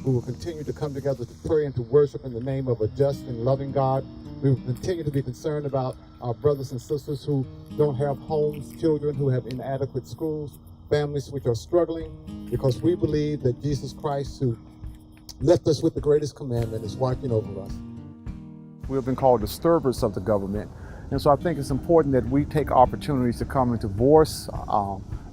We will continue to come together to pray and to worship in the name of a just and loving God. We will continue to be concerned about our brothers and sisters who don't have homes, children who have inadequate schools, families which are struggling, because we believe that Jesus Christ, who left us with the greatest commandment, is watching over us. We have been called disturbers of the government. And so I think it's important that we take opportunities to come and to voice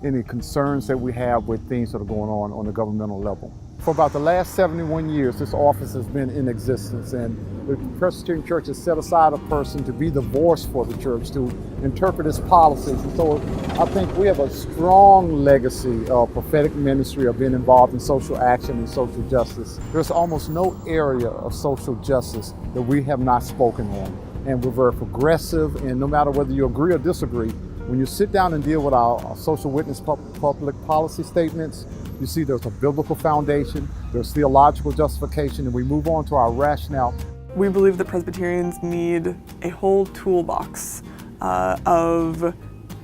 any concerns that we have with things that are going on the governmental level. For about the last 71 years, this office has been in existence, and the Presbyterian Church has set aside a person to be the voice for the church, to interpret its policies. And so I think we have a strong legacy of prophetic ministry, of being involved in social action and social justice. There's almost no area of social justice that we have not spoken on. And we're very progressive, and no matter whether you agree or disagree, when you sit down and deal with our social witness public policy statements, you see there's a biblical foundation, there's theological justification, and we move on to our rationale. We believe that Presbyterians need a whole toolbox of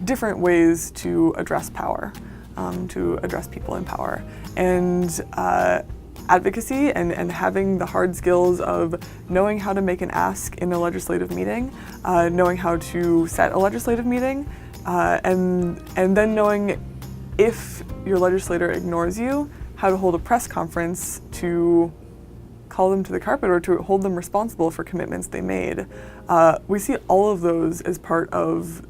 different ways to address power, to address people in power. And advocacy and having the hard skills of knowing how to make an ask in a legislative meeting, knowing how to set a legislative meeting, and then knowing if your legislator ignores you, how to hold a press conference to call them to the carpet or to hold them responsible for commitments they made. We see all of those as part of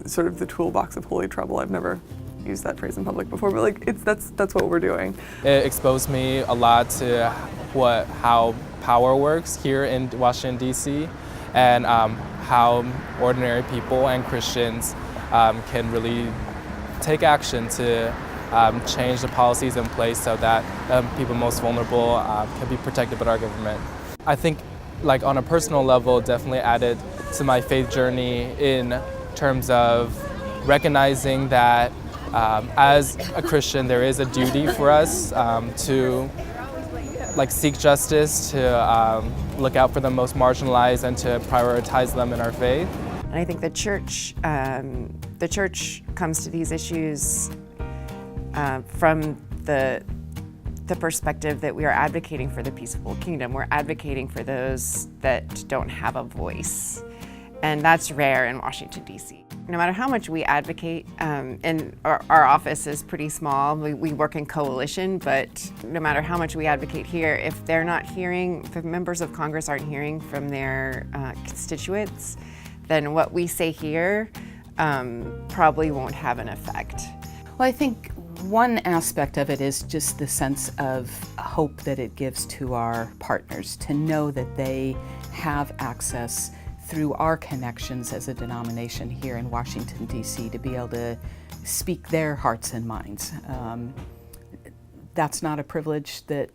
sort of the toolbox of holy trouble. I've never used that phrase in public before, but that's what we're doing. It exposed me a lot to how power works here in Washington, D.C., and how ordinary people and Christians can really take action to change the policies in place so that people most vulnerable can be protected by our government. I think, like, on a personal level, definitely added to my faith journey in terms of recognizing that as a Christian, there is a duty for us to seek justice, to look out for the most marginalized, and to prioritize them in our faith. And I think the church comes to these issues from the perspective that we are advocating for the peaceful kingdom. We're advocating for those that don't have a voice, and that's rare in Washington, D.C. No matter how much we advocate, and our office is pretty small, we work in coalition, but no matter how much we advocate here, if they're not hearing, if members of Congress aren't hearing from their constituents, then what we say here probably won't have an effect. Well, I think one aspect of it is just the sense of hope that it gives to our partners, to know that they have access through our connections as a denomination here in Washington, D.C., to be able to speak their hearts and minds. That's not a privilege that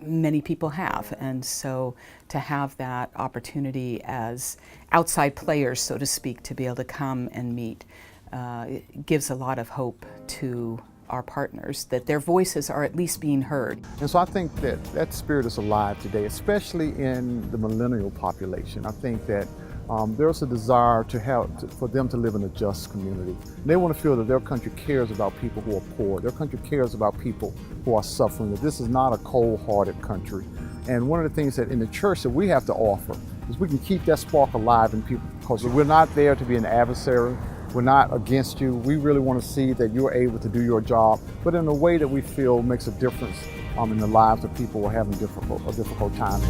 many people have, and so to have that opportunity as outside players, so to speak, to be able to come and meet gives a lot of hope to our partners, that their voices are at least being heard. And so I think that spirit is alive today, especially in the millennial population. I think that there's a desire for them to live in a just community. And they want to feel that their country cares about people who are poor. Their country cares about people who are suffering, that this is not a cold-hearted country. And one of the things that in the church that we have to offer is we can keep that spark alive in people, because we're not there to be an adversary. We're not against you. We really want to see that you're able to do your job, but in a way that we feel makes a difference in the lives of people who are having a difficult time.